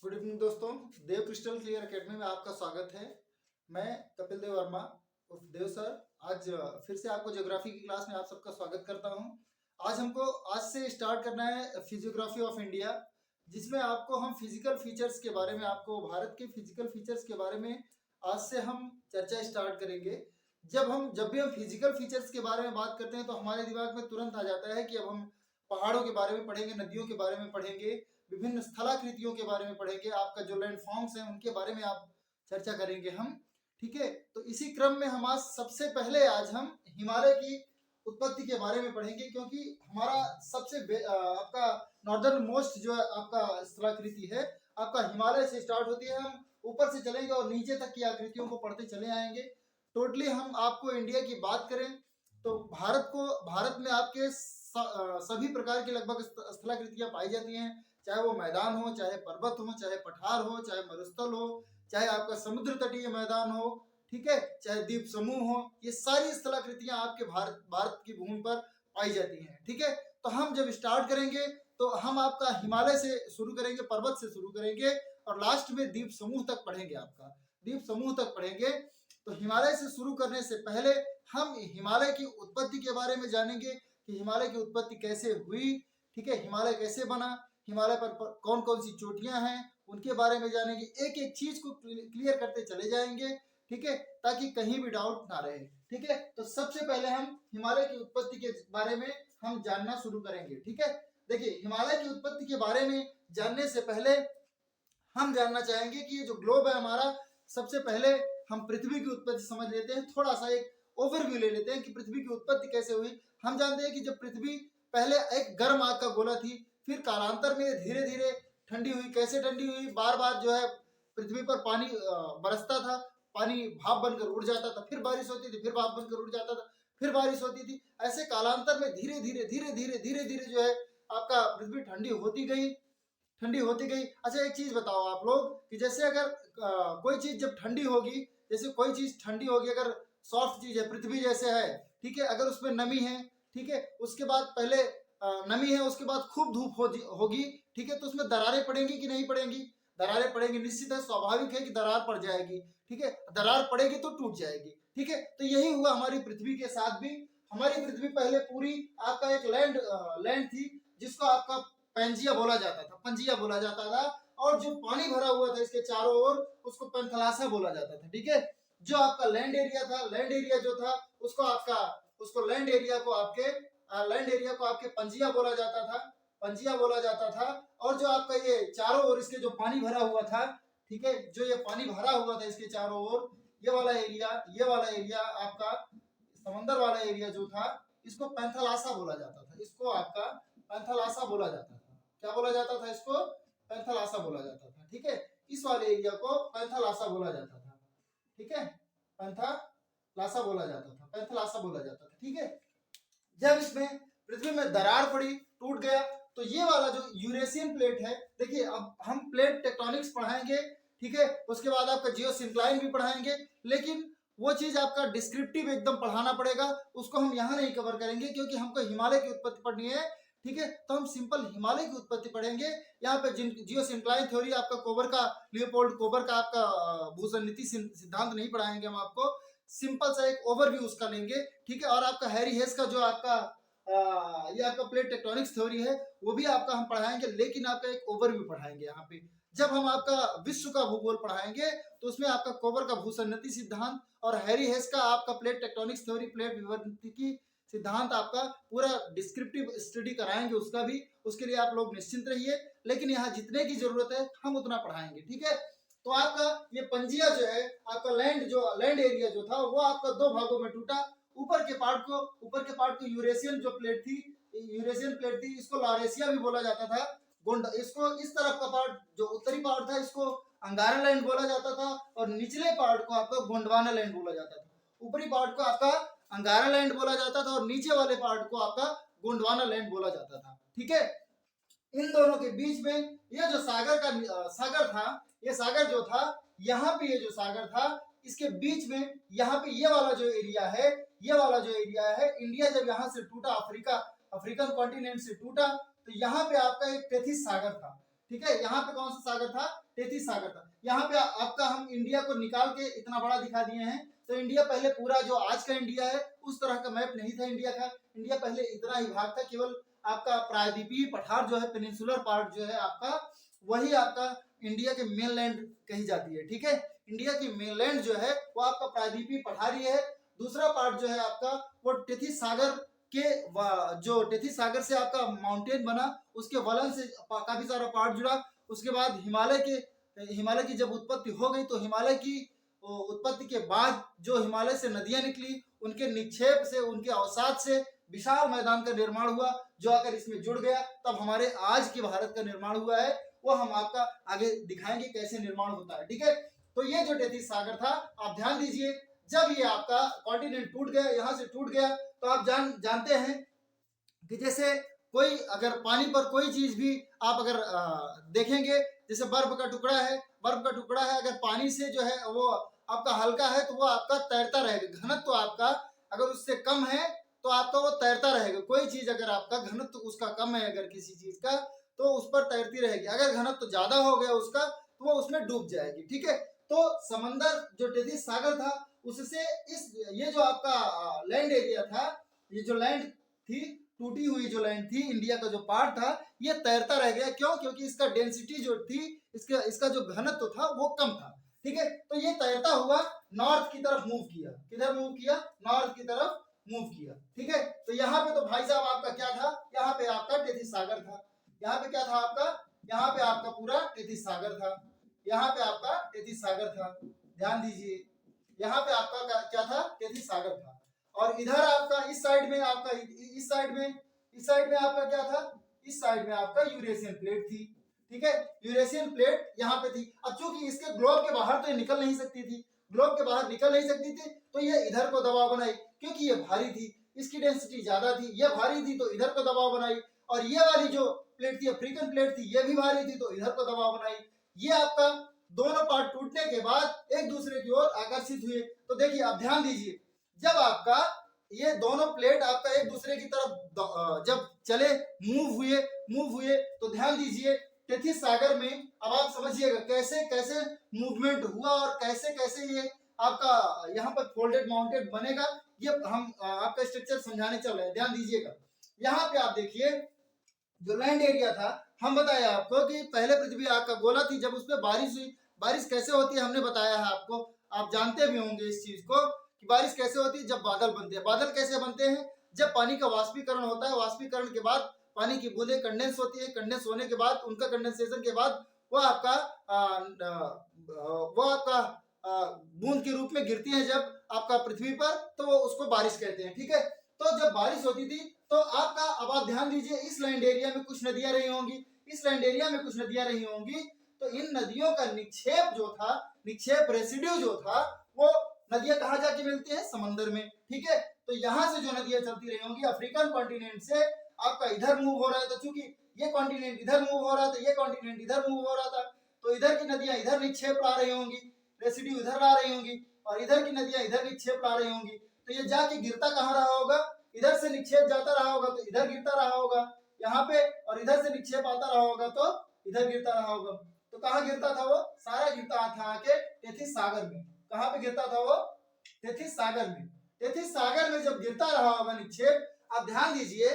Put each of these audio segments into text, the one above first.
Good evening दोस्तों, देव crystal clear academy में आपका स्वागत है। मैं कपिल देव वर्मा उर्फ देव सर आज फिर से आपको ज्योग्राफी की क्लास में आप सबका स्वागत करता हूं। आज से स्टार्ट करना है फिजियोग्राफी ऑफ इंडिया, जिसमें आपको हम फिजिकल फीचर्स के बारे में, आपको भारत के फिजिकल फीचर्स के बारे में आज से हम चर्चा स्टार्ट करेंगे। जब भी हम फिजिकल फीचर्स के बारे में बात करते हैं तो हमारे दिमाग में तुरंत आ जाता है कि अब हम पहाड़ों के बारे में पढ़ेंगे, नदियों के बारे में पढ़ेंगे, विभिन्न स्थलाकृतियों के बारे में पढ़ेंगे, आपका जो लैंड फॉर्म्स हैं उनके बारे में आप चर्चा करेंगे हम। ठीक है, तो इसी क्रम में हम आज सबसे पहले हम हिमालय की उत्पत्ति के बारे में पढ़ेंगे, क्योंकि हमारा आपका नॉर्दर्न मोस्ट जो है आपका स्थलाकृति है आपका हिमालय से स्टार्ट होती है। हम ऊपर से चलेंगे और नीचे तक की आकृतियों को पढ़ते चले आएंगे। टोटली हम आपको इंडिया की बात करें तो भारत में आपके सभी प्रकार की लगभग स्थलाकृतियां पाई जाती हैं, चाहे वो मैदान हो, चाहे पर्वत हो, चाहे पठार हो, चाहे मरुस्थल हो, चाहे आपका समुद्र तटीय मैदान हो, ठीक है, चाहे द्वीप समूह हो। ये सारी स्थलाकृतियां आपके भारत की भूमि पर पाई जाती हैं। ठीक है, तो हम जब स्टार्ट करेंगे तो हम आपका हिमालय से शुरू करेंगे, पर्वत से शुरू करेंगे और लास्ट में द्वीप समूह तक पढ़ेंगे। आपका द्वीप समूह तक पढ़ेंगे। तो हिमालय से शुरू करने से पहले हम हिमालय की उत्पत्ति के बारे में जानेंगे कि हिमालय की उत्पत्ति कैसे हुई। ठीक है, हिमालय कैसे बना, हिमालय पर कौन कौन सी चोटियां हैं उनके बारे में जानेंगे। एक एक चीज को क्लियर करते चले जाएंगे, ठीक है, ताकि कहीं भी डाउट ना रहे। ठीक है, तो सबसे पहले हम हिमालय की उत्पत्ति के बारे में हम जानना शुरू करेंगे। ठीक है, देखिए हिमालय की उत्पत्ति के बारे में जानने से पहले हम जानना चाहेंगे कि ये जो ग्लोब है हमारा, सबसे पहले हम पृथ्वी की उत्पत्ति समझ लेते हैं। थोड़ा सा एक ओवरव्यू ले लेते हैं कि पृथ्वी की उत्पत्ति कैसे हुई। हम जानते हैं कि जब पृथ्वी पहले एक गर्म आग का गोला थी, फिर कालांतर में धीरे धीरे ठंडी हुई। कैसे ठंडी हुई? बार बार जो है पृथ्वी पर पानी बरसता था, पानी भाप बनकर उड़ जाता था, फिर बारिश होती थी, फिर भाप बनकर उड़ जाता था, फिर बारिश होती थी। ऐसे कालांतर में धीरे धीरे जो है आपका पृथ्वी ठंडी होती गई, ठंडी होती गई। अच्छा, एक चीज बताओ आप लोग कि जैसे अगर कोई चीज जब ठंडी होगी, जैसे कोई चीज ठंडी होगी, अगर सॉफ्ट चीज है, पृथ्वी जैसे है, ठीक है, अगर उसमें नमी है, ठीक है, उसके बाद पहले नमी है, उसके बाद खूब धूप होगी, ठीक है, तो उसमें दरारें पड़ेंगी कि नहीं पड़ेंगी? दरारें पड़ेंगी, निश्चित है, स्वाभाविक है कि दरार पड़ जाएगी। ठीक है, दरार पड़ेगी तो टूट जाएगी। ठीक है, तो यही हुआ हमारी पृथ्वी के साथ भी। हमारी पृथ्वी पहले पूरी आपका एक लैंड थी, जिसको आपका पेंजिया बोला जाता था, पंजिया बोला जाता था, और जो पानी भरा हुआ था इसके चारों ओर उसको पेंथलासा बोला जाता था। ठीक है, जो आपका लैंड एरिया था, लैंड एरिया जो था उसको लैंड एरिया को आपके पंजिया बोला जाता था, पंजिया बोला जाता था। और जो आपका ये चारों ओर इसके जो पानी भरा हुआ था, ठीक है, जो ये पानी भरा हुआ था इसके चारों ओर, ये वाला एरिया आपका समंदर वाला एरिया जो था, इसको पैंथलासा बोला जाता था। इसको आपका पैंथलासा बोला जाता था। क्या बोला जाता था? इसको पैंथलासा बोला जाता था। ठीक है, इस वाले एरिया को पैंथलासा बोला जाता था। ठीक है, पैंथलासा बोला जाता था, पैंथलासा बोला जाता था। ठीक है, जब इसमें पृथ्वी में दरार पड़ी, टूट गया, तो ये वाला जो यूरेशियन प्लेट है, देखिए अब हम प्लेट टेक्टोनिक्स पढ़ाएंगे, ठीक है, उसके बाद आपका जियोसिंक्लाइन भी पढ़ाएंगे, लेकिन वो चीज आपका डिस्क्रिप्टिव एकदम पढ़ाना पड़ेगा, उसको हम यहाँ नहीं कवर करेंगे क्योंकि हमको हिमालय की उत्पत्ति पढ़नी है। ठीक है, तो हम सिंपल हिमालय की उत्पत्ति पढ़ेंगे। यहाँ पे जियोसिंक्लाइन थ्योरी आपका लियोपोल्ड कोबर का आपका भूषण नीति सिद्धांत नहीं पढ़ाएंगे हम आपको, सिंपल सा एक ओवरव्यू उसका लेंगे। ठीक है, और आपका हैरी हेस का जो आपका ये आपका प्लेट टेक्टोनिक्स थ्योरी है वो भी आपका हम पढ़ाएंगे, लेकिन आपका एक ओवरव्यू पढ़ाएंगे यहाँ पे। जब हम आपका विश्व का भूगोल पढ़ाएंगे तो उसमें आपका कोबर का भूसन्नति सिद्धांत और हैरी हेस का आपका प्लेट टेक्टोनिक्स थ्योरी, प्लेट विवर्तनिकी सिद्धांत आपका पूरा डिस्क्रिप्टिव स्टडी कराएंगे उसका भी। उसके लिए आप लोग निश्चिंत रहिए, लेकिन यहाँ जितने की जरूरत है हम उतना पढ़ाएंगे। ठीक है, तो आपका ये पंजिया जो है, आपका लैंड एरिया जो था वो आपका दो भागों में टूटा। ऊपर के पार्ट को यूरेशियन प्लेट थी, इसको लॉरेशिया भी बोला जाता था। इसको इस तरफ का पार्ट जो उत्तरी पार्ट था इसको अंगारा लैंड बोला जाता था, और निचले पार्ट को आपका गोंडवाना लैंड बोला जाता था। ऊपरी पार्ट को आपका अंगारा लैंड बोला जाता था और नीचे वाले पार्ट को आपका गोंडवाना लैंड बोला जाता था। ठीक है, इन दोनों के बीच में ये जो सागर था, ये सागर जो था, यहाँ पे ये जो सागर था, इसके बीच में यहाँ पे ये वाला जो एरिया है, इंडिया जब यहाँ से टूटा, अफ्रीकन कॉन्टिनेंट से टूटा, तो यहाँ पे आपका एक टेथिस सागर था। ठीक है, यहाँ पे कौन सा सागर था, टेथिस सागर था। यहाँ पे आपका हम इंडिया को निकाल के इतना बड़ा दिखा दिए हैं। तो इंडिया पहले पूरा जो आज का इंडिया है उस तरह का मैप नहीं था इंडिया का। इंडिया पहले इतना ही भाग था, केवल आपका प्रायद्वीपीय पठार जो है, पेनिनसुलर पार्ट जो है आपका, वही आपका इंडिया के मेनलैंड कही जाती है। ठीक है, इंडिया की मेनलैंड जो है वो आपका प्रायद्वीपीय पठार ही है। दूसरा पार्ट जो है आपका वो टेथिस सागर के, जो टेथिस सागर से आपका माउंटेन बना, उसके वलन से काफी सारा पार्ट जुड़ा। उसके बाद हिमालय की जब उत्पत्ति हो गई तो हिमालय की उत्पत्ति के बाद जो हिमालय से नदियां निकली, उनके निक्षेप से, उनके अवसाद से विशाल मैदान का निर्माण हुआ, जो अगर इसमें जुड़ गया तब हमारे आज के भारत का निर्माण हुआ है। वो हम आपका आगे दिखाएंगे कैसे निर्माण होता है। ठीक है, तो ये जो टेथिस सागर था, आप ध्यान दीजिए, जब ये आपका कॉन्टिनेंट टूट गया, यहाँ से टूट गया, तो आप जानते हैं कि जैसे कोई अगर पानी पर कोई चीज भी आप अगर देखेंगे, जैसे बर्फ का टुकड़ा है, अगर पानी से जो है वो आपका हल्का है तो वो आपका तैरता रहेगा। घनत्व तो आपका अगर उससे कम है तो आपका वो तैरता रहेगा। कोई चीज अगर आपका घनत्व तो उसका कम है अगर किसी चीज का, तो उस पर तैरती रहेगी। अगर घनत्व तो ज्यादा हो गया उसका तो वो उसमें डूब जाएगी। ठीक है, तो समंदर जो टेथिस सागर था, उससे ये जो आपका लैंड एरिया था, ये जो लैंड थी, टूटी हुई जो लैंड थी, इंडिया का जो पार्ट था, ये तैरता रह गया। क्यों? क्योंकि इसका डेंसिटी जो थी, इसका जो घनत्व था वो कम था। ठीक है, तो ये तैरता हुआ नॉर्थ की तरफ मूव किया। किधर मूव किया? नॉर्थ की तरफ मूव किया। ठीक है, तो यहाँ पे तो भाई साहब आपका क्या था, यहाँ पे आपका टेथिस सागर था। यहाँ पे क्या था आपका? यहाँ पे आपका पूरा टेथिस सागर था। यहाँ पे आपका टेथिस सागर था, ध्यान दीजिए। यहाँ पे आपका क्या था? टेथिस सागर था। और इधर आपका इस साइड में आपका इस साइड में आपका क्या था? इस साइड में आपका यूरेशियन प्लेट थी। ठीक है, यूरेशियन प्लेट यहाँ पे थी। अब चूंकि इसके ग्लोब के बाहर तो ये निकल नहीं सकती थी, ग्लोब के बाहर निकल नहीं सकती थी, तो ये इधर को दबाव बनाई, क्योंकि ये भारी थी, इसकी डेंसिटी ज्यादा थी, ये भारी थी तो इधर को दबाव बनाई। और ये वाली जो प्लेट थी, अफ्रीकन प्लेट थी, ये भी भारी थी तो इधर को दबाव बनाई। ये आपका दोनों पार्ट टूटने के बाद एक दूसरे की ओर आकर्षित हुए। तो देखिए, आप ध्यान दीजिए, जब आपका ये दोनों प्लेट आपका एक दूसरे की तरफ जब चले, मूव हुए, तो ध्यान दीजिए टेथिस सागर में, अब आप समझिएगा कैसे कैसे मूवमेंट हुआ और कैसे कैसे ये आपका यहाँ पर फोल्डेड माउंटेड बनेगा। ये हम आपका स्ट्रक्चर समझाने चल रहे हैं, ध्यान दीजिएगा। यहाँ पे आप देखिए, जो लैंड एरिया था, हम बताया आपको कि पहले पृथ्वी आग का गोला थी। जब उस पर बारिश हुई, बारिश कैसे होती है हमने बताया है आपको, आप जानते भी होंगे इस चीज को कि बारिश कैसे होती है, जब बादल बनते हैं। बादल कैसे बनते हैं? जब पानी का वाष्पीकरण होता है, वाष्पीकरण के बाद पानी की बूंदें कंडेंस होती है, कंडेंस होने के बाद, उनका कंडेंसेशन के बाद वो आपका बूंद के रूप में गिरती है जब आपका पृथ्वी पर, तो वो उसको बारिश कहते हैं। ठीक है, तो जब बारिश होती थी तो आपका, अब आप ध्यान दीजिए, इस लैंड एरिया में कुछ नदियां रही होंगी, इस लैंड एरिया में कुछ नदियां रही होंगी, तो इन नदियों का निक्षेप जो था, निक्षेप रेसिड्यू जो था, वो नदियां कहाँ जाके मिलती है? समंदर में। ठीक है, तो यहाँ से जो नदियां चलती रही होंगी, अफ्रीकन कॉन्टिनेंट से आपका इधर मूव हो रहा है, तो चूंकि ये कॉन्टिनेंट इधर मूव हो रहा था, ये कॉन्टिनेंट इधर मूव हो रहा था, तो इधर की नदियां इधर निक्षेप ला रही होंगी, रेसिड्यू इधर ला रही होंगी, और इधर की नदियां इधर निक्षेप ला रही होंगी। तो ये जाके गिरता कहाँ रहा होगा? इधर से निक्षेप जाता रहा होगा तो इधर गिरता रहा होगा यहाँ पे, और इधर से निक्षेप आता रहा होगा तो इधर गिरता रहा होगा। तो कहाँ गिरता था वो? सारा गिरता था आके टेथिस सागर में। कहाँ पे गिरता था वो? टेथिस सागर में। टेथिस सागर में जब गिरता रहा होगा निक्षेप, आप ध्यान दीजिए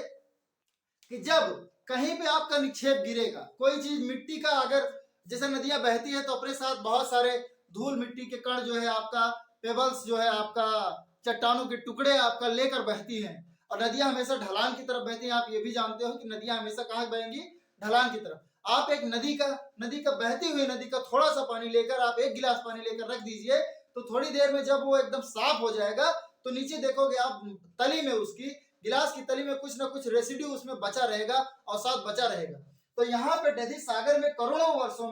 कि जब कहीं पे आपका निक्षेप गिरेगा, कोई चीज मिट्टी का, अगर जैसे नदियां बहती है तो अपने साथ बहुत सारे धूल मिट्टी के कण जो है आपका, पेबल्स जो है आपका, चट्टानों के टुकड़े आपका लेकर बहती हैं। और नदियां हमेशा ढलान की तरफ बहती हैं। आप ये भी जानते हो कि नदियां हमेशा कहाँ बहेंगी? ढलान की तरफ। आप एक नदी का बहती हुई नदी का थोड़ा सा पानी लेकर, आप एक गिलास पानी लेकर रख दीजिए, तो थोड़ी देर में जब वो एकदम साफ हो जाएगा तो नीचे देखोगे आप, तली में, उसकी गिलास की तली में कुछ ना कुछ रेसिड्यू उसमें बचा रहेगा, अवसाद बचा रहेगा। तो यहाँ पे टेथिस सागर में करोड़ों वर्षों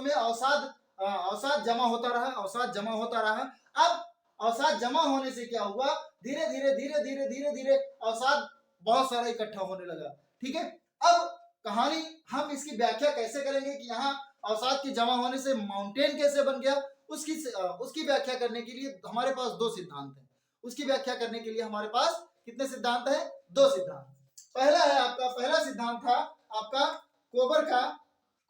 में अवसाद जमा होता रहा। अब अवसाद जमा होने से क्या हुआ? धीरे धीरे अवसाद बहुत सारा इकट्ठा होने लगा। ठीक है, अब कहानी हम इसकी व्याख्या कैसे करेंगे कि यहाँ अवसाद के जमा होने से माउंटेन कैसे बन गया, उसकी व्याख्या करने के लिए हमारे पास दो सिद्धांत हैं। उसकी व्याख्या करने के लिए हमारे पास कितने सिद्धांत हैं? दो सिद्धांत। पहला सिद्धांत था आपका कोबर का,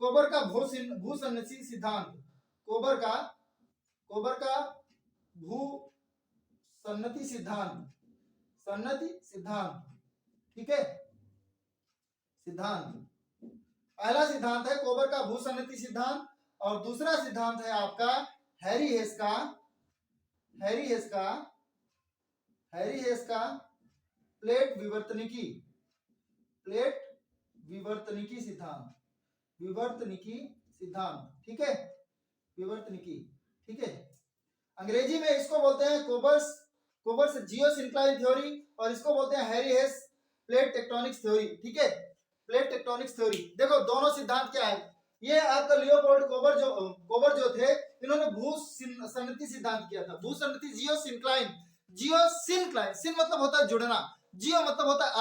कोबर का भूसन्नति सिद्धांत, कोबर का भूसन्नति सिद्धांत, ठीक है। सिद्धांत, पहला सिद्धांत है कोबर का भूसन्नति सिद्धांत, और दूसरा सिद्धांत है आपका हैरी हेस का प्लेट विवर्तनिकी सिद्धांत, ठीक है। ठीक है। अंग्रेजी में इसको बोलते हैं कोबर्स जियोसिंक्लाइन थ्योरी, और इसको बोलते हैं हैरी हेस प्लेट टेक्टोनिक्स थ्योरी, ठीक है। प्लेट टेक्टोनिक्स थ्योरी, देखो दोनों सिद्धांत क्या है। ये आपका लियोपोल्ड कोबर जो थे, इन्होंने भूसन्नति सिद्धांत किया था। भूसन्नति जियोसिंक्लाइन, सिन मतलब होता है जुड़ना, जियो मतलब होता है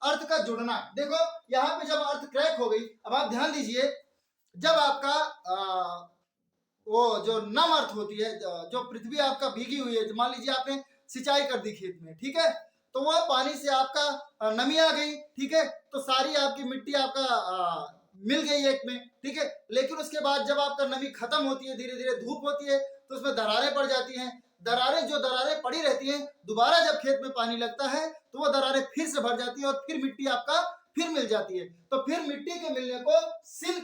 अर्थ का जुड़ना। देखो यहाँ पे जब अर्थ क्रैक हो गई, अब आप ध्यान दीजिए, जब आपका वो जो नम अर्थ होती है, जो पृथ्वी आपका भीगी हुई है, मान लीजिए आपने सिंचाई कर दी खेत में, ठीक है, तो वह पानी से आपका नमी आ गई, ठीक है, तो सारी आपकी मिट्टी आपका मिल गई एक में, ठीक है। लेकिन उसके बाद जब आपका नमी खत्म होती है, धीरे धीरे धूप होती है, तो उसमें दरारें पड़ जाती हैं। दरारें पड़ी रहती हैं, दोबारा जब खेत में पानी लगता है तो वो दरारें फिर से भर जाती है, और फिर मिट्टी आपका फिर मिल जाती है। तो फिर मिट्टी के मिलने को सिन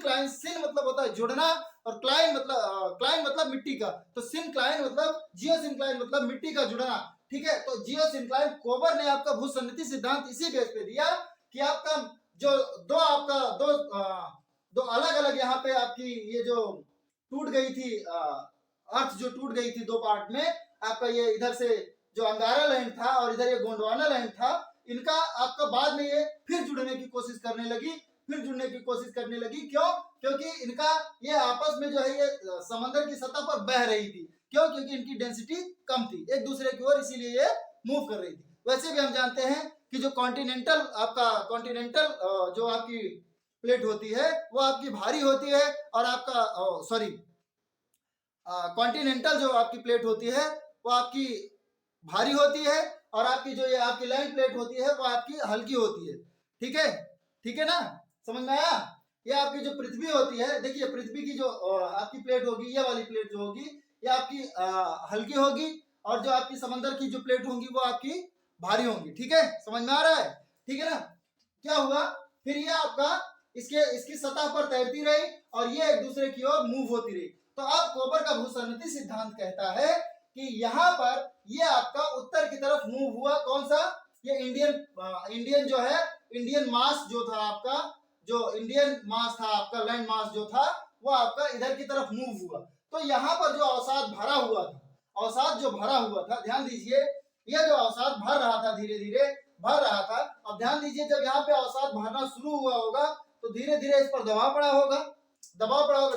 मतलब होता है जुड़ना, और क्लाइन मतलब मिट्टी का, तो सिंक्लाइन मतलब जियोसिंक्लाइन मतलब मिट्टी का जुड़ना, ठीक है। तो जियोसिंक्लाइन कोबर ने आपका भूसन्नति सिद्धांत इसी बेस पे दिया कि आपका जो दो अलग अलग यहाँ पे आपकी ये जो टूट गई थी अर्थ जो टूट गई थी दो पार्ट में, आपका ये इधर से जो अंगारा लैंड था और इधर ये गोंडवाना लैंड था, इनका आपका बाद में ये फिर जुड़ने की कोशिश करने लगी। क्यों? क्योंकि इनका ये आपस में जो है ये समंदर की सतह पर बह रही थी। क्यों? क्योंकि इनकी डेंसिटी कम थी एक दूसरे की ओर, इसीलिए ये मूव कर रही थी। वैसे भी हम जानते हैं कि जो कॉन्टिनेंटल जो आपकी प्लेट होती है वो आपकी भारी होती है, और आपका कॉन्टिनेंटल जो आपकी प्लेट होती है वो आपकी भारी होती है, और आपकी जो ये आपकी लैंड प्लेट होती है वो आपकी हल्की होती है, ठीक है ना, समझ में आया। ये आपकी जो पृथ्वी होती है, देखिए पृथ्वी की जो आपकी प्लेट होगी, ये वाली प्लेट जो होगी ये आपकी हल्की होगी, और जो आपकी समंदर की जो प्लेट होंगी वो आपकी भारी होंगी, ठीक है, समझ में आ रहा है, ठीक है ना। क्या हुआ फिर, ये आपका इसकी सतह पर तैरती रही और ये एक दूसरे की ओर मूव होती रही। तो अब कोबर का भूसन्नति सिद्धांत कहता है कि यहाँ पर ये आपका उत्तर की तरफ मूव हुआ, कौन सा, ये इंडियन जो है, इंडियन मास जो था आपका, जो इंडियन मास था आपका, लैंड मास जो था वो आपका इधर की तरफ मूव हुआ। तो यहाँ पर जो अवसाद भरा हुआ था, ध्यान दीजिए, ये जो अवसाद भर रहा था, धीरे धीरे भर रहा था। अब ध्यान दीजिए, जब यहाँ पे अवसाद भरना शुरू हुआ होगा तो धीरे धीरे इस पर दबाव पड़ा होगा।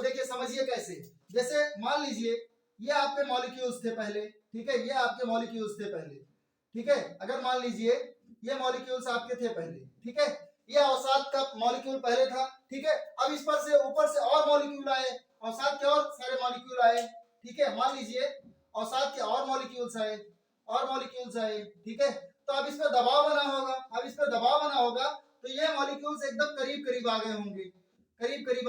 देखिए समझिए कैसे, जैसे मान लीजिए ये आपके मॉलिक्यूल्स थे पहले, ठीक है, ये आपके मॉलिक्यूल्स थे पहले, ठीक है। अगर मान लीजिए ये मॉलिक्यूल्स आपके थे पहले, ठीक है, ये अवसाद का मॉलिक्यूल पहले था, ठीक है। अब इस पर से ऊपर से और मॉलिक्यूल आए, अवसाद के और सारे मॉलिक्यूल आए, ठीक है। मान लीजिए अवसाद के और मॉलिक्यूल्स आए, ठीक है। तो अब इस पर दबाव बना होगा, तो ये मॉलिक्यूल्स एकदम करीब आ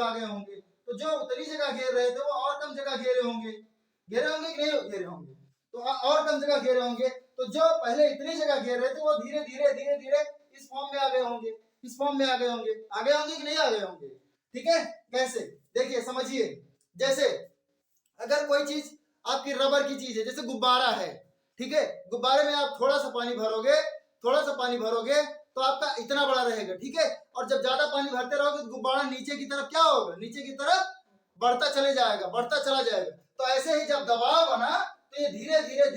गए होंगे, तो जो उतनी जगह घेर रहे थे वो और कम जगह घेरे होंगे कि नहीं घेरे होंगे, तो और कम जगह घेरे होंगे। तो जो पहले इतनी जगह घेर रहे थे वो धीरे धीरे इस फॉर्म में आ गए होंगे कि नहीं आ गए होंगे, ठीक है। कैसे, देखिए समझिए, जैसे अगर कोई चीज आपकी रबर की चीज है, जैसे गुब्बारा है, ठीक है, गुब्बारे में आप थोड़ा सा पानी भरोगे तो आपका इतना बड़ा रहेगा, ठीक है। और जब ज्यादा पानी भरते रहोगे तो गुब्बारा नीचे की तरफ क्या होगा, नीचे की तरफ बढ़ता चला जाएगा। तो ऐसे ही जब दबाव बना तो ये धीरे धीरे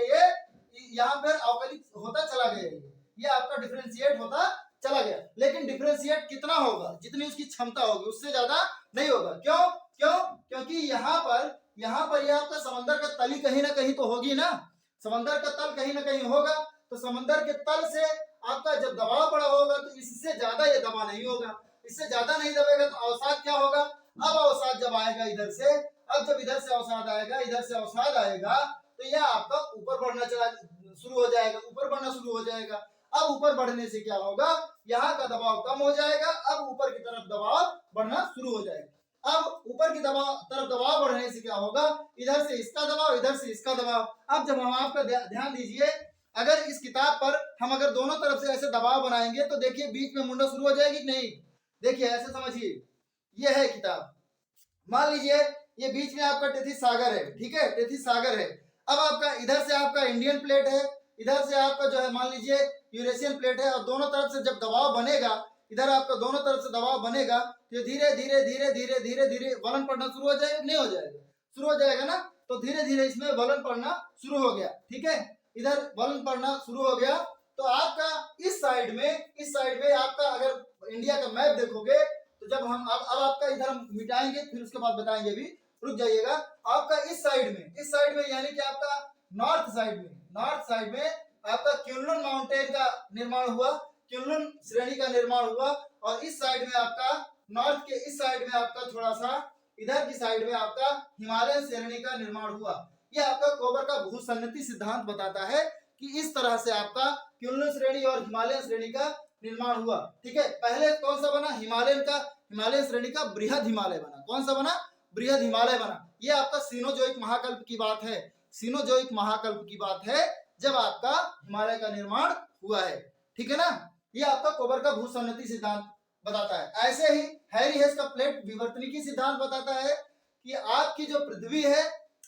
ये यहाँ पर अवकलित होता चला गया, ये आपका डिफरेंशिएट होता चला गया। लेकिन डिफरेंशिएट कितना होगा, जितनी उसकी क्षमता होगी उससे ज्यादा नहीं होगा। क्यों? क्योंकि यहाँ पर ये आपका समंदर का तली कहीं ना कहीं तो होगी ना, समंदर का तल कहीं ना कहीं होगा, तो समंदर के तल से आपका जब दबाव पड़ा होगा तो इससे ज्यादा ये दबा नहीं होगा, इससे ज्यादा नहीं दबेगा। तो अवसाद क्या होगा, अब अवसाद जब आएगा इधर से, अब जब इधर से अवसाद आएगा तो यह आपका ऊपर बढ़ना शुरू हो जाएगा। अब ऊपर बढ़ने से क्या होगा, यहाँ का दबाव कम हो जाएगा, अब ऊपर की तरफ दबाव बढ़ना शुरू हो जाएगा। अब ऊपर की तरफ दबाव बढ़ने से क्या होगा, इधर से इसका दबाव, इधर से इसका दबाव। अब जब हम आपका ध्यान दीजिए, अगर इस किताब पर हम अगर दोनों तरफ से ऐसे दबाव बनाएंगे तो देखिए बीच में मुंडा शुरू हो जाएगी कि नहीं। देखिए ऐसे समझिए, ये है किताब, मान लीजिए ये बीच में आपका टेथिस सागर है, ठीक है, टेथिस सागर है। अब आपका इधर से आपका इंडियन प्लेट है, इधर से आपका जो है मान लीजिए यूरेशियन प्लेट है, और दोनों तरफ से जब दबाव बनेगा, इधर आपका दोनों तरफ से दबाव बनेगा तो धीरे धीरे धीरे धीरे धीरे धीरे वलन पड़ना शुरू हो जाएगा, नहीं हो जाएगा, शुरू हो जाएगा ना। तो धीरे धीरे इसमें वलन पड़ना शुरू हो गया, ठीक है, इधर वलन पड़ना शुरू हो गया। तो आपका इस साइड में आपका अगर इंडिया का मैप देखोगे तो जब हम अब आपका इधर हम मिटाएंगे, फिर उसके बाद बताएंगे, भी रुक जाइएगा। आपका इस साइड में यानी कि आपका नॉर्थ साइड में आपका क्युनलुन माउंटेन का निर्माण हुआ, क्युनलुन श्रेणी का निर्माण हुआ, और इस साइड में आपका नॉर्थ के इस साइड में आपका थोड़ा सा इधर की साइड में आपका हिमालय श्रेणी का निर्माण हुआ। यह आपका कोबर का भूसन्नति सिद्धांत बताता है कि इस तरह से आपका क्युनलुन श्रेणी और हिमालय श्रेणी का निर्माण हुआ, ठीक है। पहले कौन सा बना, हिमालय श्रेणी का बृहद हिमालय बना। कौन सा बना, बृहद हिमालय बना। ये आपका सीनोजोइक महाकल्प की बात है, सीनोजोइक महाकल्प की बात है, जब आपका हिमालय का निर्माण हुआ है, ठीक है ना। ये आपका कोबर का भूसन्नति सिद्धांत बताता है। ऐसे ही हैरी हेस का प्लेट विवर्तनिकी सिद्धांत बताता है कि आपकी जो पृथ्वी है,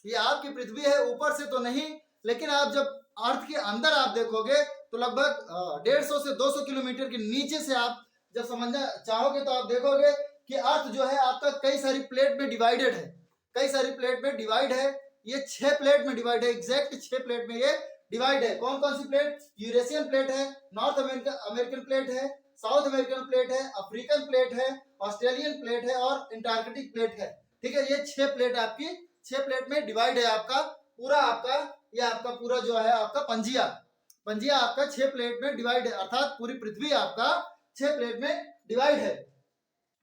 ये आपकी पृथ्वी है, ऊपर से तो नहीं, लेकिन आप जब अर्थ के अंदर आप देखोगे तो लगभग 150 से 200 किलोमीटर के नीचे से आप जब समझना चाहोगे तो आप देखोगे कि अर्थ जो है आपका कई सारी प्लेट में डिवाइडेड है, कई सारी प्लेट में डिवाइड है। ये 6 प्लेट में डिवाइड है, एग्जैक्ट 6 प्लेट में ये डिवाइड है। कौन कौन सी प्लेट, यूरेशियन प्लेट है, नॉर्थ अमेरिकन प्लेट है, साउथ अमेरिकन प्लेट है, अफ्रीकन प्लेट है, ऑस्ट्रेलियन प्लेट है और एंटार्कटिक प्लेट है, ठीक है। ये 6 प्लेट आपकी 6 प्लेट में डिवाइड है। आपका पूरा आपका ये आपका पूरा जो है आपका पंजिया आपका 6 प्लेट में डिवाइड है, अर्थात पूरी पृथ्वी आपका 6 प्लेट में डिवाइड है।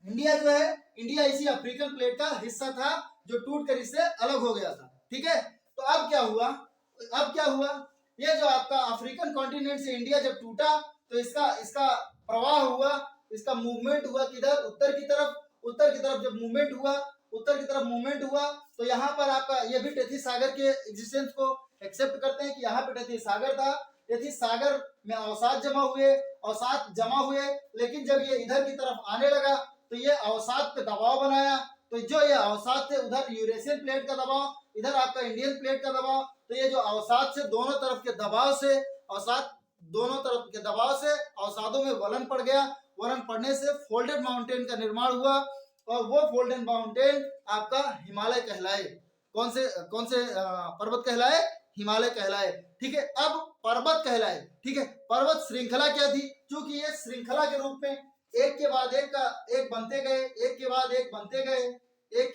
इंडिया जो है, इंडिया इसी अफ्रीकन प्लेट का हिस्सा था जो टूट कर इससे अलग हो गया था, ठीक है। तो अब क्या हुआ, ये जो आपका अफ्रीकन कॉन्टिनेंट से इंडिया जब टूटा तो इसका प्रवाह हुआ, इसका मूवमेंट हुआ किधर, उत्तर की तरफ जब मूवमेंट हुआ तो यहाँ पर आपका ये भी टेथिस सागर के एग्जिस्टेंस को एक्सेप्ट करते हैं कि यहाँ पे टेथिस सागर था। टेथिस सागर में अवसाद जमा हुए, लेकिन जब ये इधर की तरफ आने लगा तो ये अवसाद पे दबाव बनाया, तो जो ये अवसाद से उधर यूरेशियन प्लेट का दबाव, इधर आपका इंडियन प्लेट का दबाव, तो ये जो अवसाद से दोनों तरफ के दबाव से अवसादों में वलन पड़ गया। वलन पड़ने से फोल्डेड माउंटेन का निर्माण हुआ, और वो फोल्डेड माउंटेन आपका हिमालय कहलाए। कौन से पर्वत कहलाए, हिमालय कहलाए, ठीक है। अब पर्वत कहलाए, ठीक है। पर्वत श्रृंखला क्या थी, क्योंकि ये श्रृंखला के रूप में एक के बाद एक बनते गए, एक के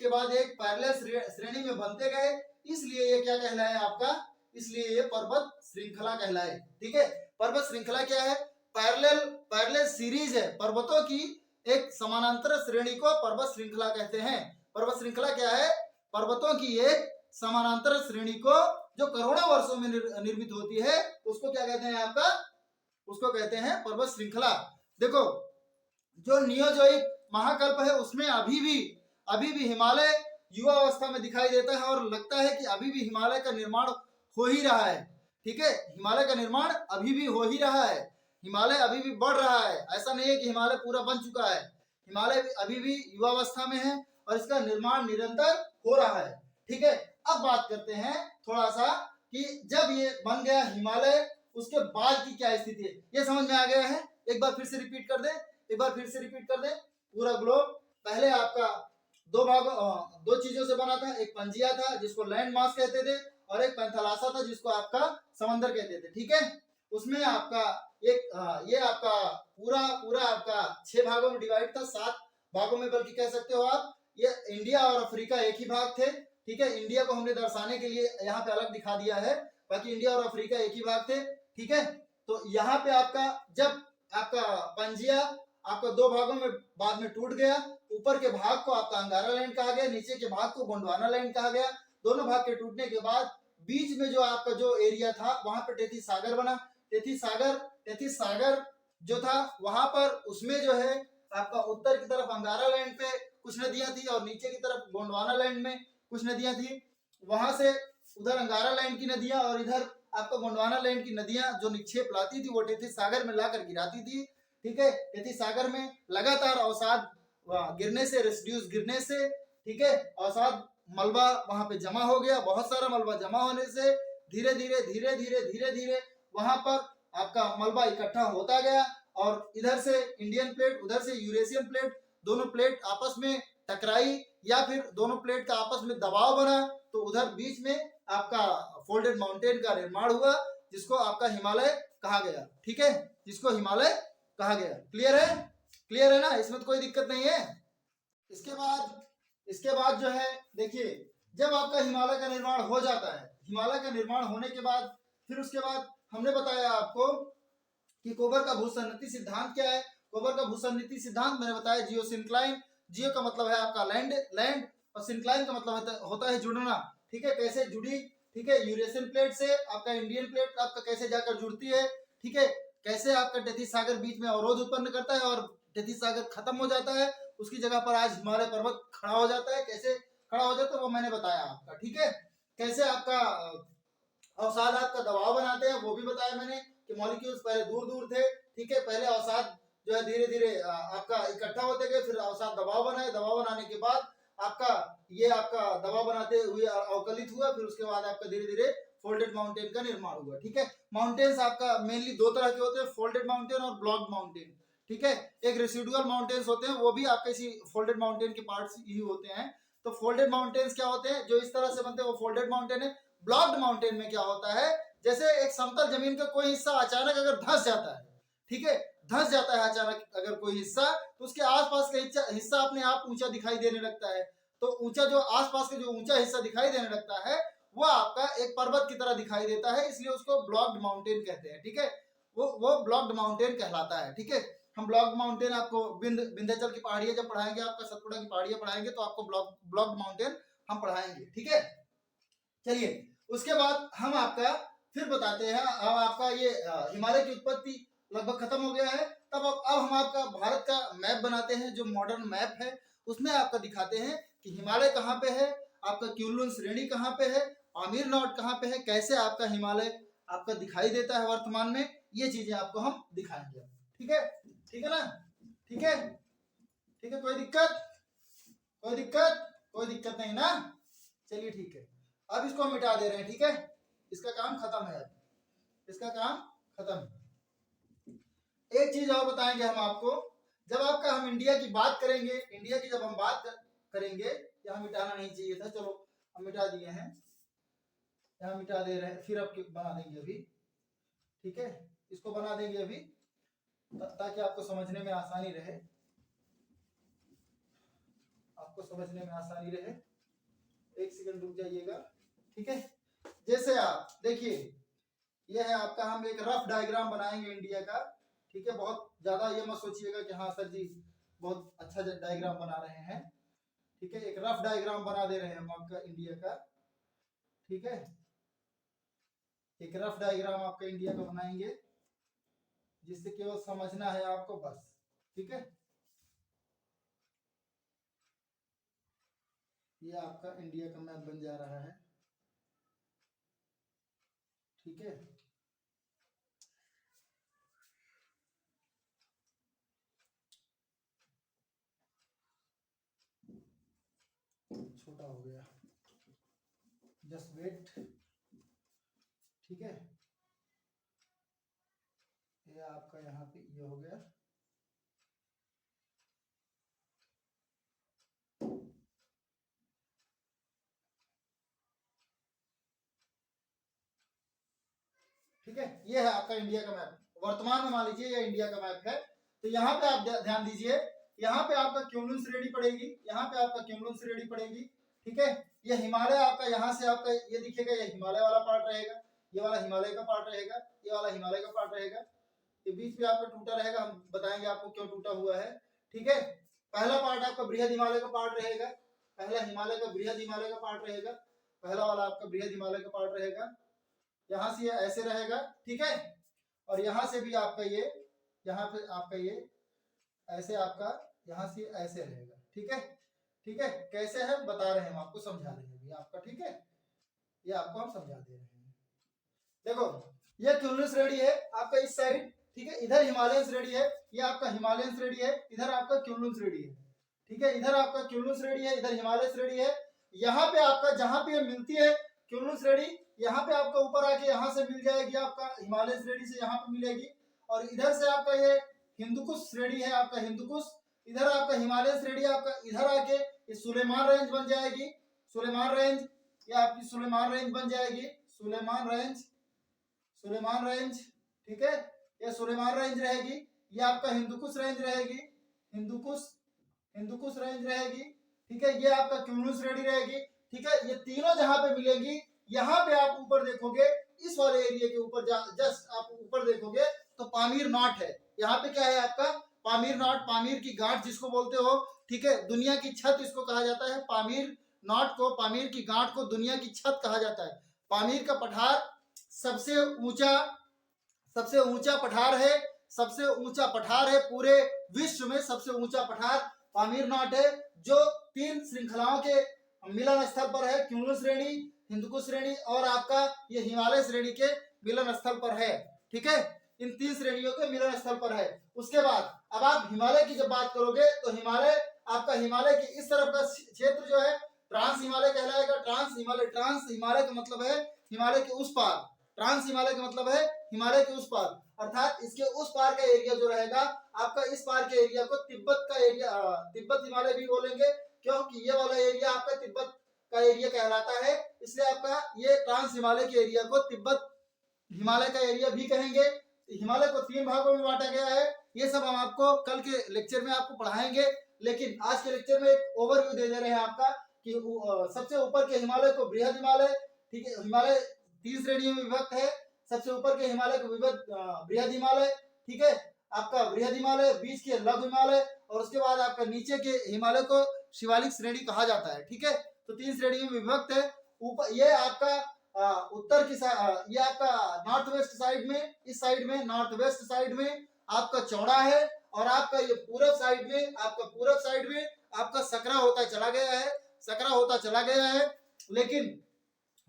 बाद एक पैरेलल श्रेणी में बनते गए, इसलिए ये क्या कहलाए आपका, इसलिए ये पर्वत श्रृंखला कहलाए, ठीक है। पर्वत श्रृंखला क्या है, पैरेलल सीरीज है, पर्वतों की एक समानांतर श्रेणी को पर्वत श्रृंखला कहते हैं। पर्वत श्रृंखला क्या है, पर्वतों की एक समानांतर श्रेणी को जो करोड़ों वर्षों में निर्मित होती है, उसको क्या कहते हैं आपका, उसको कहते हैं पर्वत श्रृंखला। देखो जो नियोजोइक महाकल्प है उसमें अभी भी हिमालय युवा अवस्था में दिखाई देता है, और लगता है कि अभी भी हिमालय का निर्माण हो ही रहा है, ठीक है। हिमालय का निर्माण अभी भी हो ही रहा है, हिमालय अभी भी बढ़ रहा है। ऐसा नहीं है कि हिमालय पूरा बन चुका है, हिमालय अभी भी युवावस्था में है और इसका निर्माण निरंतर हो रहा है, ठीक है। अब बात करते हैं थोड़ा सा कि जब ये बन गया हिमालय, उसके बाद की क्या स्थिति है, ये समझ में आ गया है। एक बार फिर से रिपीट कर दे पूरा ग्लोब। पहले आपका दो चीजों से बना था, एक पंजिया था जिसको लैंड मास कहते थे, और एक पैंथालासा था जिसको आपका समंदर कहते थे, ठीक है। उसमें आपका ये आपका पूरा आपका 6 भागों में डिवाइड था, 7 भागों में बल्कि कह सकते हो आप। ये इंडिया और अफ्रीका एक ही भाग थे, ठीक है। इंडिया को हमने दर्शाने के लिए यहाँ पे अलग दिखा दिया है, बाकी इंडिया और अफ्रीका एक ही भाग थे, ठीक है। तो यहाँ पे आपका जब आपका पंजिया आपका 2 भागों में बाद में टूट गया, ऊपर के भाग को आपका अंगारा लैंड कहा गया, नीचे के भाग को गोंडवाना लैंड कहा गया। दोनों भाग के टूटने के बाद बीच में जो आपका जो एरिया था वहां पे टेथिस सागर बना। टेथिस सागर जो था वहां पर, उसमें जो है आपका उत्तर की तरफ अंगारा लैंड पे कुछ नदियां थी और नीचे की तरफ गोंडवाना लैंड में कुछ नदियां थी। वहां से उधर अंगारा लैंड की नदियां और इधर आपका गोंडवाना लैंड की नदियां जो निक्षेप लाती थी वो टेथी सागर में लाकर गिराती थी। ठीक है, टेथी सागर में लगातार अवसाद गिरने से, रेसिड्यूज गिरने से, ठीक है, अवसाद मलबा वहां पे जमा हो गया। बहुत सारा मलबा जमा होने से धीरे धीरे धीरे धीरे धीरे धीरे वहां पर आपका मलबा इकट्ठा होता गया और इधर से इंडियन प्लेट, उधर से यूरेशियन प्लेट, दोनों प्लेट आपस में टकराई या फिर दोनों प्लेट का आपस में दबाव बना, तो उधर बीच में आपका फोल्डेड माउंटेन का निर्माण हुआ, जिसको आपका हिमालय कहा गया। ठीक है, जिसको हिमालय कहा गया। क्लियर है? क्लियर है ना, इसमें तो कोई दिक्कत नहीं है। इसके बाद जो है देखिए, जब आपका हिमालय का निर्माण हो जाता है, हिमालय का निर्माण होने के बाद फिर उसके बाद हमने बताया आपको कि कोबर का भूसन्निधि सिद्धांत क्या है। कोबर का भूसन्निधि सिद्धांत मैंने बताया, जियो सिंक्लाइन, जियो का मतलब है आपका लैंड, लैंड, और सिंक्लाइन का मतलब होता है जुड़ना। ठीक है, कैसे जुड़ी, ठीक है, यूरेशियन प्लेट से आपका इंडियन प्लेट आपका कैसे जाकर जुड़ती है। ठीक है, कैसे आपका टेथी सागर बीच में अवरोध उत्पन्न करता है और टेथी सागर खत्म हो जाता है, उसकी जगह पर आज हिमालय पर्वत खड़ा हो जाता है। कैसे खड़ा हो जाता है वो मैंने बताया आपका। ठीक है, कैसे आपका अवसाद आपका दबाव बनाते हैं वो भी बताया मैंने कि मॉलिक्यूल्स पहले दूर दूर थे। ठीक है, पहले अवसाद जो है धीरे धीरे आपका इकट्ठा होते गए, फिर अवसाद दबाव बनाए, दबाव बनाने के बाद आपका ये आपका दबाव बनाते हुए अवकलित हुआ, फिर उसके बाद आपका धीरे धीरे फोल्डेड माउंटेन का निर्माण हुआ। ठीक है, माउंटेन्स आपका मेनली दो तरह के होते हैं, फोल्डेड माउंटेन और ब्लॉक्ड माउंटेन। ठीक है, एक रेसिडुअल माउंटेन्स होते हैं, वो भी आपके इसी फोल्डेड माउंटेन के पार्ट्स ही होते हैं। तो फोल्डेड माउंटेन्स क्या होते हैं, जो इस तरह से बनते हैं वो फोल्डेड माउंटेन है। ब्लॉक्ड माउंटेन में क्या होता है, जैसे एक समतल जमीन का कोई हिस्सा अचानक अगर धंस जाता है, ठीक है, धंस जाता है अचानक अगर कोई हिस्सा, तो उसके आसपास का हिस्सा अपने आप ऊंचा दिखाई देने लगता है। तो ऊंचा जो आसपास का जो ऊंचा हिस्सा दिखाई देने लगता है वो आपका एक पर्वत की तरह दिखाई देता है, इसलिए उसको ब्लॉक्ड माउंटेन कहते हैं। ठीक है, वो ब्लॉक्ड माउंटेन कहलाता है। ठीक है, हम ब्लॉक माउंटेन आपको विंध्याचल की पहाड़ियां जब पढ़ाएंगे, आपका सतपुड़ा की पहाड़ियां पढ़ाएंगे, तो आपको ब्लॉक्ड माउंटेन हम पढ़ाएंगे। ठीक है, चलिए उसके बाद हम आपका फिर बताते हैं। अब आपका ये हिमालय की उत्पत्ति लगभग खत्म हो गया है, तब अब हम आपका भारत का मैप बनाते हैं, जो मॉडर्न मैप है उसमें आपका दिखाते हैं कि हिमालय कहाँ पे है, आपका क्यूलुन श्रेणी कहाँ पे है, आमिर नॉट कहाँ पे है, कैसे आपका हिमालय आपका दिखाई देता है वर्तमान में, ये चीजें आपको हम दिखाएंगे। ठीक है, ठीक है ना, ठीक है, ठीक है, कोई दिक्कत, कोई दिक्कत, कोई दिक्कत नहीं ना, चलिए ठीक है। अब इसको हम मिटा दे रहे हैं। ठीक है, इसका काम खत्म है, इसका काम खत्म है। एक चीज और बताएंगे हम आपको, जब आपका हम इंडिया की बात करेंगे, इंडिया की जब हम बात करेंगे, यहाँ मिटाना नहीं चाहिए था, चलो हम मिटा दिए हैं, यहाँ मिटा दे रहे हैं, फिर अब बना देंगे अभी। ठीक है, इसको बना देंगे अभी ताकि आपको समझने में आसानी रहे, आपको समझने में आसानी रहे। एक सेकंड रुक जाइएगा। ठीक है, जैसे आप देखिए, यह है आपका, हम एक रफ डायग्राम बनाएंगे इंडिया का। ठीक है, बहुत ज्यादा ये मत सोचिएगा कि हाँ सर जी बहुत अच्छा डायग्राम बना रहे हैं। ठीक है, एक रफ डायग्राम बना दे रहे हैं हम आपका इंडिया का। ठीक है, एक रफ डायग्राम आपका इंडिया का बनाएंगे, जिससे केवल समझना है आपको बस। ठीक है, ये आपका इंडिया का मैप बन जा रहा है। ठीक है, छोटा हो गया, जस्ट वेट। ठीक है, ये आपका यहाँ पे ये हो गया। ठीक है, ये है आपका इंडिया का मैप, वर्तमान में मान लीजिए ये इंडिया का मैप है। तो यहाँ पे आप ध्यान दीजिए, यहाँ पे आपका क्यूमुलुस श्रेणी पड़ेगी, यहाँ पे आपका क्यूमुलुस श्रेणी पड़ेगी। ठीक है, ये हिमालय आपका यहाँ से आपका ये दिखेगा, ये हिमालय वाला पार्ट रहेगा, ये वाला हिमालय का पार्ट रहेगा, ये वाला हिमालय का पार्ट रहेगा, ये बीच में आपका टूटा रहेगा, हम बताएंगे आपको क्यों टूटा हुआ है। ठीक है, पहला पार्ट आपका बृहद हिमालय का पार्ट रहेगा, पहला हिमालय का बृहद हिमालय का पार्ट रहेगा, पहला वाला आपका बृहद हिमालय का पार्ट रहेगा, यहाँ से ये ऐसे रहेगा। ठीक है, और यहाँ से भी आपका ये यहाँ पे आपका ये ऐसे आपका यहाँ से ऐसे रहेगा। ठीक है, ठीक है, कैसे है बता रहे हैं हम आपको, समझा रहे हैं अभी आपका। ठीक है, ये आपको हम समझा दे रहे हैं। देखो ये क्यूमुलस श्रेणी है आपका इस साइड, ठीक है, इधर हिमालयन श्रेणी है, ये आपका हिमालयन श्रेणी है, इधर आपका क्यूमुलस श्रेणी है। ठीक है, इधर आपका क्यूमुलस श्रेणी है, इधर हिमालय श्रेणी है। यहाँ पे आपका जहां पे मिलती है क्यूमुलस श्रेणी, यहाँ पे आपका ऊपर आके यहाँ से मिल जाएगी आपका हिमालय श्रेणी से यहाँ पे मिलेगी, और इधर से आपका ये हिंदुकुश श्रेणी है आपका हिंदुकुश, इधर आपका हिमालय श्रेणी आपका इधर आके ये सुलेमान रेंज बन जाएगी, सुलेमान रेंज, ये आपकी सुलेमान रेंज बन जाएगी, सुलेमान रेंज, सुलेमान रेंज। ठीक है, ये सुलेमान रेंज रहेगी, ये आपका हिंदुकुश रेंज रहेगी, हिंदुकुश, हिंदुकुश रेंज रहेगी। ठीक है, ये आपका क्यूमुलस श्रेणी रहेगी। ठीक है, ये तीनों जहां पे मिलेंगी, यहाँ पे आप ऊपर देखोगे इस वाले एरिया के ऊपर जस्ट आप ऊपर देखोगे तो पामीर नॉट है। यहाँ पे क्या है आपका पामीर नॉट, पामीर की गांठ जिसको बोलते हो। ठीक है, दुनिया की छत इसको कहा जाता है, पामीर नॉट को, पामीर की गांठ को दुनिया की छत कहा जाता है। पामीर का पठार सबसे ऊंचा, सबसे ऊंचा पठार है, सबसे ऊंचा पठार है पूरे विश्व में, सबसे ऊंचा पठार पामीर नॉट है, जो 3 श्रृंखलाओं के मिलन स्थल पर है, क्यूमुलस श्रेणी, हिंदुकुश श्रेणी और आपका ये हिमालय श्रेणी के मिलन स्थल पर है। ठीक है, इन 3 श्रेणियों के मिलन स्थल पर है। उसके बाद अब आप हिमालय की जब बात करोगे तो हिमालय आपका, हिमालय के इस तरफ का क्षेत्र जो है ट्रांस हिमालय कहलाएगा। ट्रांस हिमालय, ट्रांस हिमालय का मतलब है हिमालय के उस पार, ट्रांस हिमालय का मतलब है हिमालय के उस पार, अर्थात इसके उस पार का एरिया जो रहेगा आपका, इस पार के एरिया को तिब्बत का एरिया, तिब्बत हिमालय भी बोलेंगे, क्योंकि ये वाला एरिया आपका तिब्बत का एरिया कहलाता है, इसलिए आपका ये ट्रांस हिमालय के एरिया को तिब्बत हिमालय का एरिया भी कहेंगे। हिमालय को 3 भागों में बांटा गया है, ये सब हम आपको कल के लेक्चर में आपको पढ़ाएंगे, लेकिन आज के लेक्चर में एक ओवरव्यू दे रहे हैं आपका कि सबसे ऊपर के हिमालय को बृहद हिमालय, ठीक है, हिमालय 3 श्रेणियों में विभक्त है, सबसे ऊपर के हिमालय को बृहद हिमालय, ठीक है, आपका बृहद हिमालय, बीच के लघु हिमालय, और उसके बाद आपका नीचे के हिमालय को शिवालिक श्रेणी कहा जाता है। ठीक है, तो 3 श्रेणियों में विभक्त है। ऊपर ये आपका उत्तर की ये आपका नॉर्थ वेस्ट साइड में, इस साइड में नॉर्थ वेस्ट साइड में आपका चौड़ा है, और आपका ये पूरब साइड में, आपका पूरब साइड में आपका सकरा होता चला गया है, सकरा होता चला गया है। लेकिन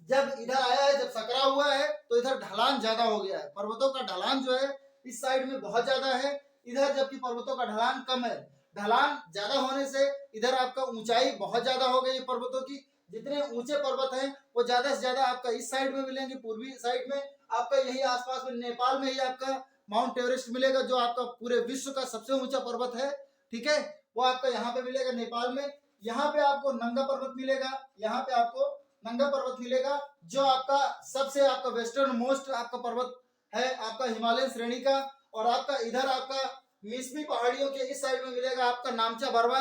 जब इधर आया है, जब सकरा हुआ है, तो इधर ढलान ज्यादा हो गया है, पर्वतों का ढलान जो है इस साइड में बहुत ज्यादा है, इधर जबकि पर्वतों का ढलान कम है। ढलान ज्यादा होने से इधर आपका ऊंचाई बहुत ज्यादा हो गई पर्वतों की, जितने ऊंचे पर्वत हैं वो ज्यादा से ज्यादा आपका इस साइड में मिलेंगे, पूर्वी साइड में आपका, यही आसपास में नेपाल में ही आपका माउंट एवरेस्ट मिलेगा, जो आपका पूरे विश्व का सबसे ऊंचा पर्वत है। ठीक है, वो आपका यहाँ पे मिलेगा नेपाल में। यहाँ पे आपको नंगा पर्वत मिलेगा, यहाँ पे आपको नंगा पर्वत मिलेगा, जो आपका सबसे आपका वेस्टर्न मोस्ट आपका पर्वत है आपका हिमालय श्रेणी का। और आपका इधर आपका मिसमी पहाड़ियों के इस साइड में मिलेगा आपका नामचा बरवा,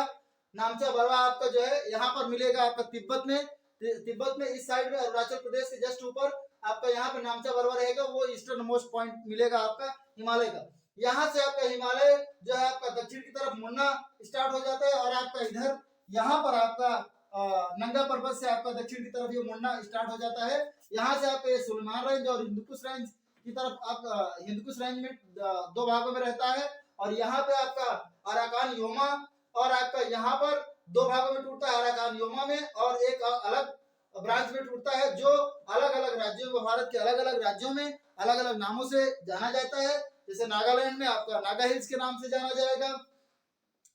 नामचा बरवा आपका जो है यहाँ पर मिलेगा आपका तिब्बत में, तिब्बत में इस साइड में अरुणाचल प्रदेश के जस्ट ऊपर आपका यहाँ पे नामचा बरवा रहेगा, वो ईस्टर्न मोस्ट पॉइंट मिलेगा आपका हिमालय का। यहाँ से आपका हिमालय जो है आपका दक्षिण की तरफ मुड़ना स्टार्ट हो जाता है, और आपका इधर यहाँ पर आपका नंगा पर्वत से आपका दक्षिण की तरफ ये मुड़ना स्टार्ट हो जाता है। यहाँ से आपका सुलेमान रेंज और हिंदुकुश रेंज की तरफ, आप हिंदुकुश रेंज में 2 भागों में रहता है, और यहाँ पे आपका अराकान योमा, और आपका यहाँ पर 2 भागों में टूटता है, अराकान योमा में, और एक अलग ब्रांच में टूटता है, जो अलग अलग राज्यों में, भारत के अलग अलग राज्यों में अलग अलग नामों से जाना जाता है। जैसे नागालैंड में आपका नागा हिल्स के नाम से जाना जाएगा,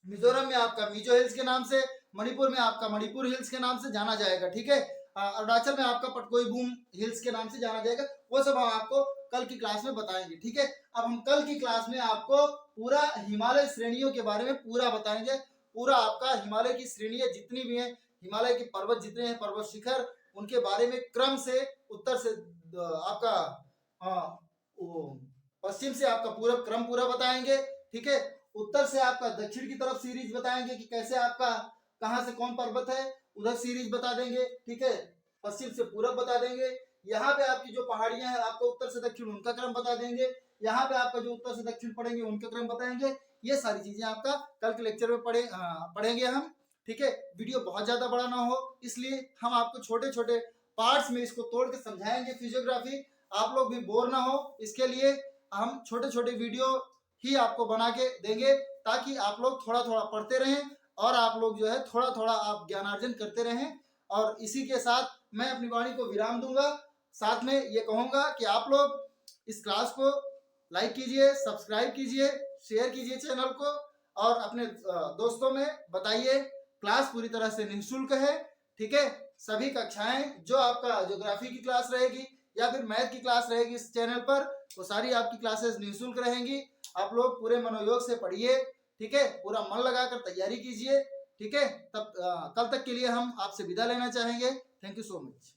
मिजोरम में आपका मिजो हिल्स के नाम से, मणिपुर में आपका मणिपुर हिल्स के नाम से जाना जाएगा। ठीक है, अरुणाचल में आपका पटकोई बूम हिल्स के नाम से जाना जाएगा। वो सब हम आपको कल की क्लास में बताएंगे। ठीक है, अब हम कल की क्लास में आपको पूरा हिमालय श्रेणियों के बारे में पूरा बताएंगे, पूरा आपका हिमालय की श्रेणियां जितनी भी हैं, हिमालय के पर्वत जितने हैं, पर्वत शिखर, उनके बारे में क्रम से, उत्तर से आपका पश्चिम से आपका पूरा क्रम पूरा बताएंगे। ठीक है, उत्तर से आपका दक्षिण की तरफ सीरीज बताएंगे कि कैसे आपका कहां से कौन पर्वत है, उधर सीरीज बता देंगे। ठीक है, पश्चिम से पूरब बता देंगे। यहाँ पे आपकी जो पहाड़ियां हैं आपको उत्तर से दक्षिण उनका क्रम बता देंगे। यहाँ पे आपका जो उत्तर से दक्षिण पढ़ेंगे उनका क्रम बताएंगे। ये सारी चीजें आपका कल के लेक्चर में पढ़ेंगे हम। ठीक है, वीडियो बहुत ज्यादा बड़ा ना हो, इसलिए हम आपको छोटे छोटे पार्ट्स में इसको तोड़ के समझाएंगे फिजियोग्राफी, आप लोग भी बोर ना हो, इसके लिए हम छोटे छोटे वीडियो ही आपको बना के देंगे, ताकि आप लोग थोड़ा थोड़ा पढ़ते रहें और आप लोग जो है थोड़ा थोड़ा आप ज्ञानार्जन करते रहें। और इसी के साथ मैं अपनी वाणी को विराम दूंगा। साथ में ये कहूंगा कि आप लोग इस क्लास को लाइक कीजिए, सब्सक्राइब कीजिए, शेयर कीजिए चैनल को और अपने दोस्तों में बताइए। क्लास पूरी तरह से निःशुल्क है, ठीक है। सभी कक्षाएं जो आपका ज्योग्राफी की क्लास रहेगी या फिर मैथ की क्लास रहेगी इस चैनल पर, वो सारी आपकी क्लासेस निःशुल्क रहेंगी। आप लोग पूरे मनोयोग से पढ़िए, ठीक है, पूरा मन लगाकर तैयारी कीजिए, ठीक है। तब कल तक के लिए हम आपसे विदा लेना चाहेंगे। Thank you so much.